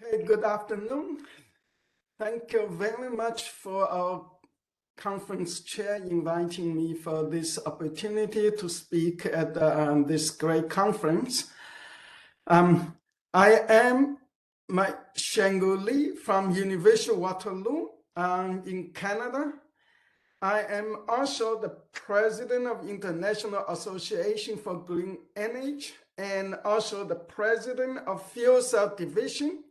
Okay, good afternoon. Thank you very much for our conference chair inviting me for this opportunity to speak at this great conference. I am Xianguo from University of Waterloo in Canada. I am also the president of International Association for Green Energy and also the president of Fuel Cell Division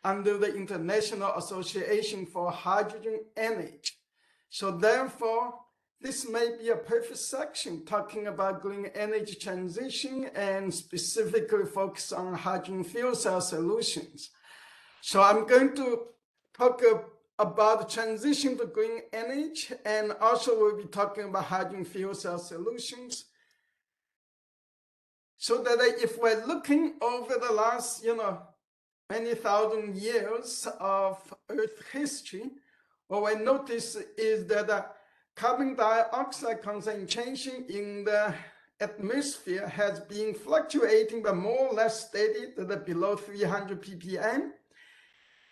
under the International Association for Hydrogen Energy. So therefore, this may be a perfect section talking about green energy transition and specifically focus on hydrogen fuel cell solutions. So I'm going to talk about the transition to green energy, and also we'll be talking about hydrogen fuel cell solutions. So that if we're looking over the last, many thousand years of Earth history, what we notice is that carbon dioxide concentration in the atmosphere has been fluctuating but more or less steady below 300 ppm.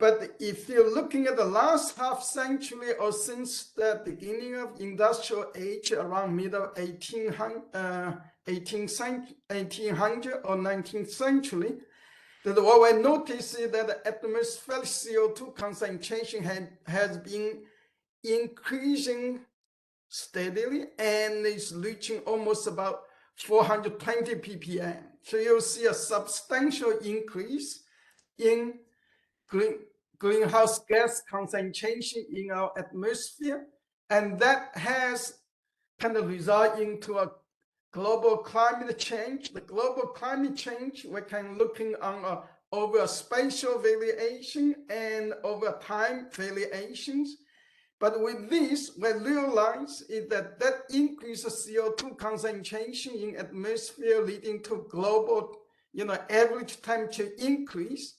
But if you're looking at the last half century or since the beginning of industrial age around middle 1800 or 19th century, that what we notice is that the atmospheric CO2 concentration has been increasing steadily and is reaching almost about 420 ppm. So you'll see a substantial increase in greenhouse gas concentration in our atmosphere, and that has kind of resulted into a global climate change. The global climate change, we can looking on over a spatial variation and over time variations. But with this, we realize is that increase of CO2 concentration in atmosphere leading to global, average temperature increase.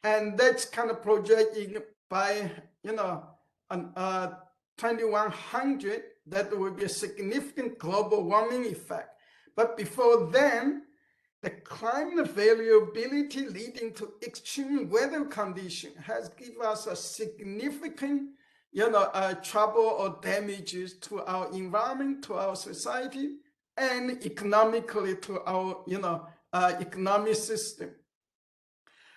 And that's kind of projected by, 2100, that will be a significant global warming effect. But before then, the climate variability leading to extreme weather condition has given us a significant, trouble or damages to our environment, to our society, and economically to our, economic system.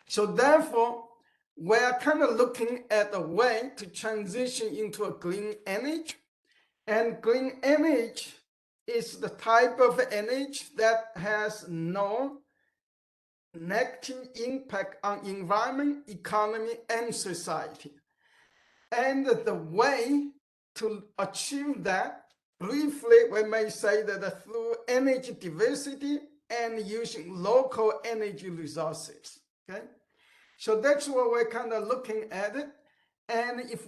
So therefore, we are kind of looking at a way to transition into a green energy. And green energy is the type of energy that has no negative impact on environment, economy, and society. And the way to achieve that, briefly, we may say that through energy diversity and using local energy resources. Okay, so that's what we're kind of looking at it. And if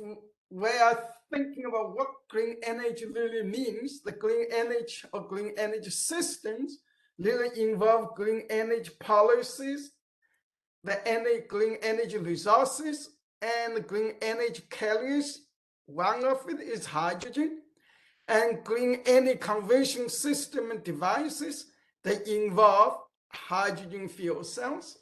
we are thinking about what green energy really means, the green energy or green energy systems really involve green energy policies, the green energy resources, and green energy carriers. One of it is hydrogen, and green energy conversion system and devices that involve hydrogen fuel cells.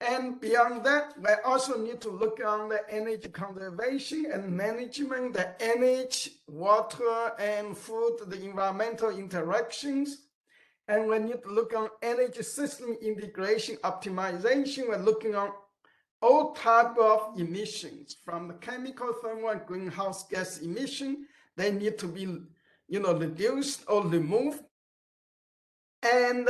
And beyond that, we also need to look on the energy conservation and management, the energy, water, and food, the environmental interactions. And we need to look on energy system integration optimization. We're looking on all type of emissions, from the chemical, thermal, and greenhouse gas emission. They need to be, reduced or removed. And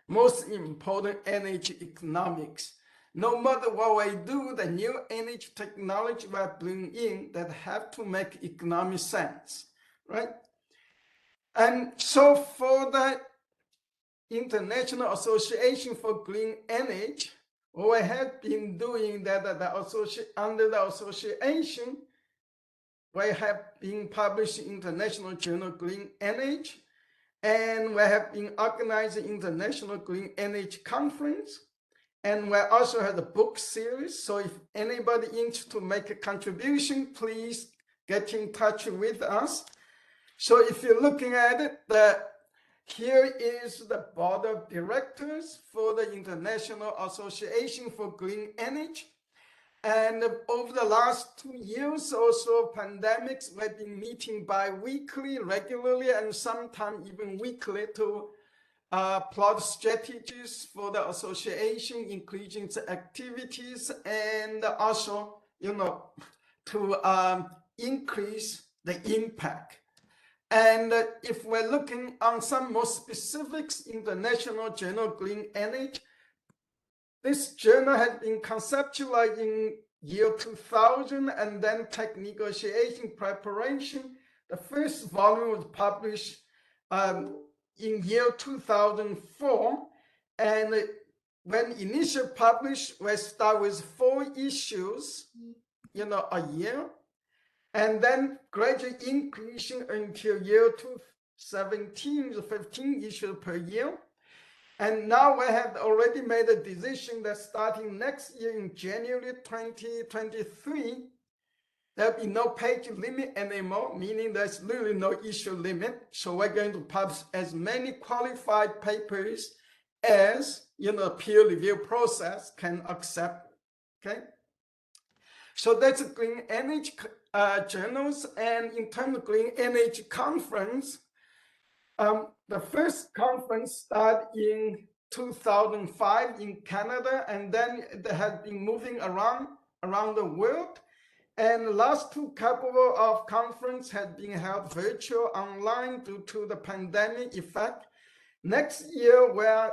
most important, energy economics. No matter what we do, the new energy technology we bring in that have to make economic sense, right? And so for the International Association for Green Energy, what we have been doing that under the association, we have been publishing International Journal Green Energy, and we have been organizing International Green Energy Conference. And we also have a book series. So if anybody interested to make a contribution, please get in touch with us. So if you're looking at it, here is the board of directors for the International Association for Green Energy. And over the last 2 years also, pandemics, we've been meeting bi-weekly, regularly, and sometimes even weekly to plot strategies for the association, increasing the activities, and also, to increase the impact. And if we're looking on some more specifics in the National Journal Green Energy, this journal has been conceptualized in year 2000 and then tech negotiation preparation. The first volume was published in year 2004. And when initially published, we start with 4 issues, a year. And then gradually increasing until year 2017, 15 issues per year. And now we have already made a decision that starting next year in January 2023, there'll be no page limit anymore, meaning there's really no issue limit. So we're going to publish as many qualified papers as, peer review process can accept, okay? So that's Green Energy journals. And in terms of Green Energy conference, the first conference started in 2005 in Canada, and then they have been moving around the world. And the last 2 couple of conferences have been held virtual online due to the pandemic effect. Next year, we're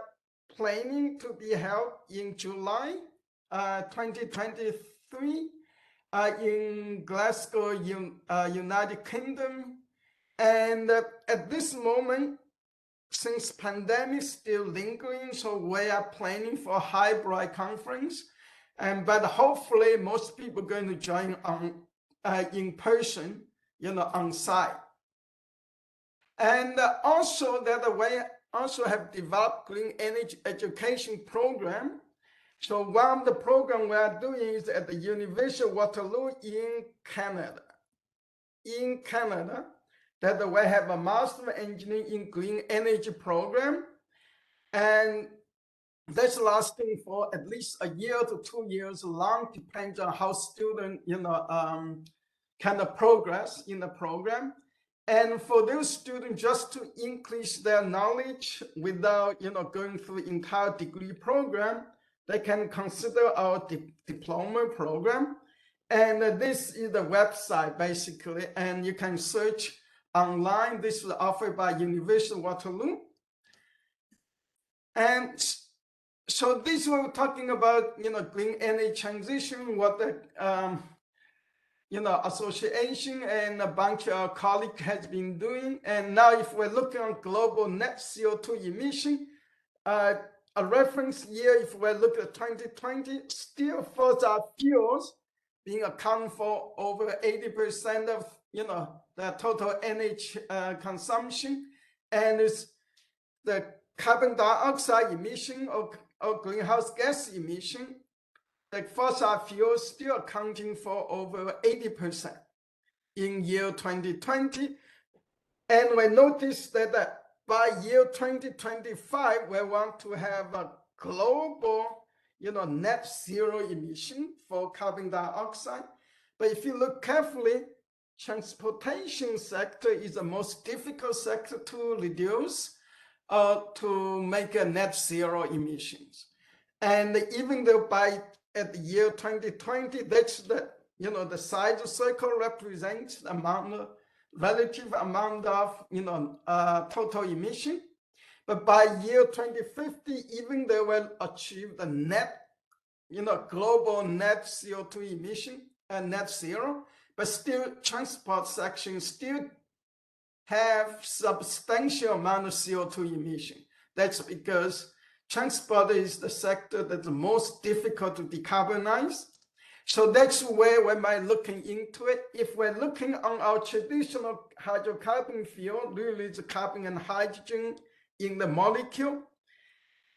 planning to be held in July 2023 in Glasgow, United Kingdom. And at this moment, since pandemic still lingering, so we are planning for a hybrid conference. But hopefully most people are going to join on in person, on site. And also that we also have developed Green Energy Education Program. So one of the programs we are doing is at the University of Waterloo in Canada. That we have a Master of Engineering in Green Energy program, and that's lasting for at least a year to 2 years long, depends on how student, kind of progress in the program. And for those students, just to increase their knowledge without, going through the entire degree program, they can consider our diploma program. And this is the website, basically, and you can search online. This was offered by University of Waterloo. And so this we're talking about, green energy transition, what the, association and a bunch of our colleagues has been doing. And now if we're looking at global net CO2 emission, a reference year, if we look at 2020, still fossil fuels being accounted for over 80% of, the total energy consumption, and it's the carbon dioxide emission or greenhouse gas emission, the fossil fuels still accounting for over 80% in year 2020. And we noticed that by year 2025, we want to have a global, net zero emission for carbon dioxide. But if you look carefully, transportation sector is the most difficult sector to reduce, to make a net zero emissions. And even though at the year 2020, that's the, the size of circle represents the amount, relative amount of, total emission. But by year 2050, even they will achieve the net, global net CO2 emission and net zero, but still transport section still have substantial amount of CO2 emission. That's because transport is the sector that's the most difficult to decarbonize. So that's where we might looking into it. If we're looking on our traditional hydrocarbon fuel, really it's carbon and hydrogen in the molecule.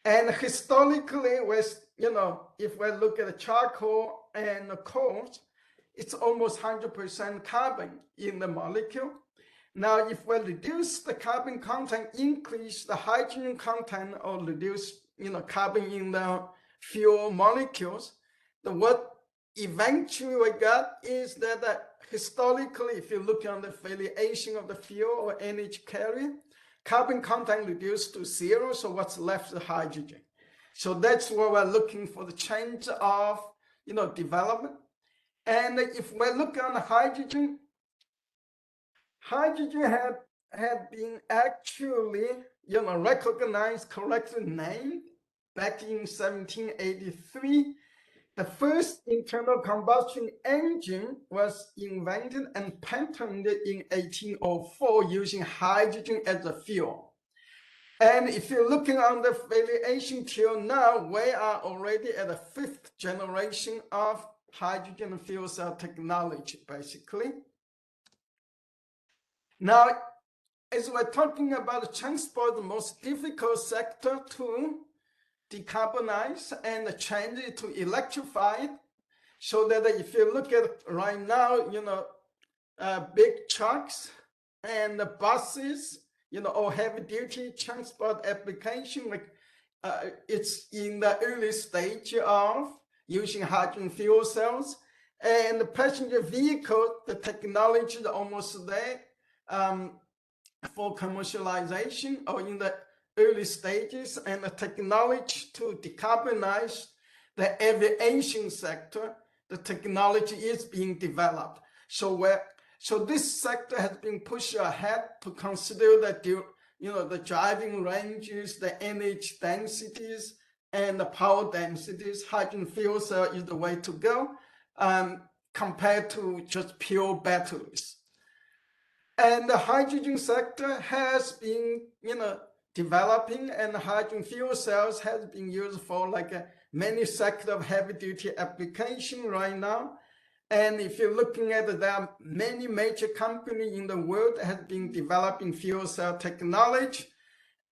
And historically, if we look at the charcoal and the coal, it's almost 100% carbon in the molecule. Now, if we reduce the carbon content, increase the hydrogen content, or reduce, carbon in the fuel molecules, what eventually we got is that historically, if you look on the variation of the fuel or energy carrier, carbon content reduced to zero, so what's left is hydrogen. So that's where we're looking for the change of, development. And if we look on the hydrogen, hydrogen had been actually, recognized, correctly named back in 1783. The first internal combustion engine was invented and patented in 1804 using hydrogen as a fuel. And if you're looking on the variation till now, we are already at the 5th generation of hydrogen fuel cell technology, basically. Now, as we're talking about transport, the most difficult sector to decarbonize and change it to electrified, so that if you look at right now, big trucks and the buses, or heavy duty transport application, like it's in the early stage of using hydrogen fuel cells. And the passenger vehicle, the technology is almost there for commercialization or in the early stages, and the technology to decarbonize the aviation sector, the technology is being developed. So this sector has been pushed ahead to consider that the driving ranges, the energy densities, and the power densities. Hydrogen fuel cell is the way to go compared to just pure batteries. And the hydrogen sector has been, developing, and hydrogen fuel cells has been used for many sectors of heavy duty application right now. And if you're looking at it, there are many major companies in the world that have been developing fuel cell technology.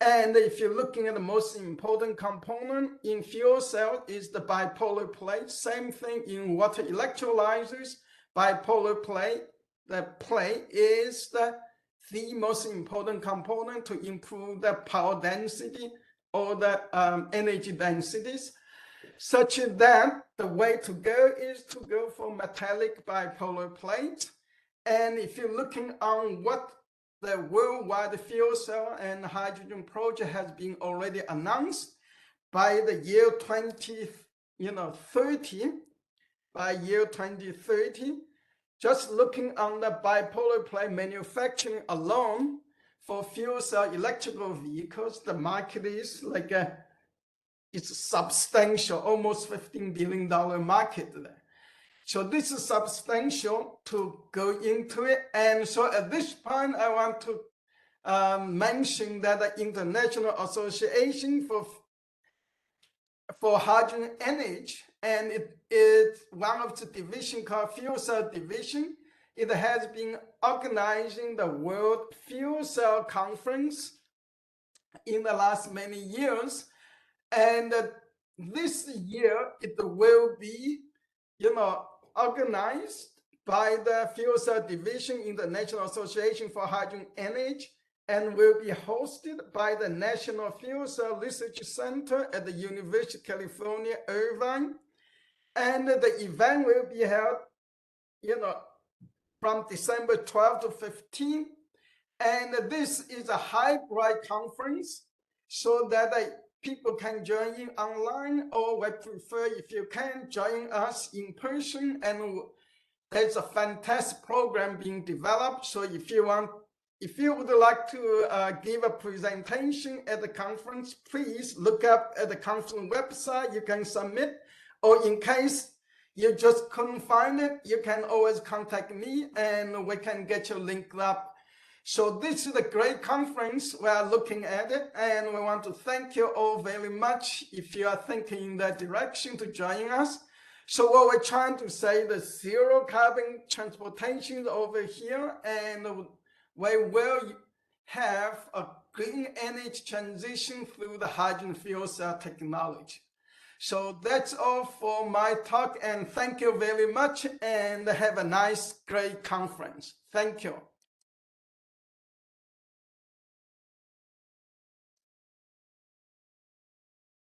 And if you're looking at the most important component in fuel cell is the bipolar plate. Same thing in water electrolyzers, bipolar plate. The plate is the most important component to improve the power density or the energy densities, such that the way to go is to go for metallic bipolar plate. And if you're looking on what the worldwide fuel cell and hydrogen project has been already announced, by the year 2030, just looking on the bipolar plate manufacturing alone for fuel cell electrical vehicles, the market is it's substantial, almost $15 billion market there. So this is substantial to go into it. And so at this point, I want to mention that the International Association for Hydrogen Energy, and it is one of the division called Fuel Cell Division. It has been organizing the World Fuel Cell Conference in the last many years. And this year, it will be, organized by the Fuel Cell Division in the National Association for Hydrogen Energy, and will be hosted by the National Fuel Cell Research Center at the University of California, Irvine. And the event will be held, from December 12 to 15. And this is a hybrid conference, so that people can join in online, or we prefer, if you can, join us in person. And there's a fantastic program being developed. So if you would like to give a presentation at the conference, please look up at the conference website. You can submit, or in case you just couldn't find it, you can always contact me and we can get you linked up. So this is a great conference. We are looking at it, and we want to thank you all very much if you are thinking in that direction to join us. So what we're trying to say, the zero carbon transportation over here, and we will have a green energy transition through the hydrogen fuel cell technology. So that's all for my talk, and thank you very much, and have a nice, great conference. Thank you.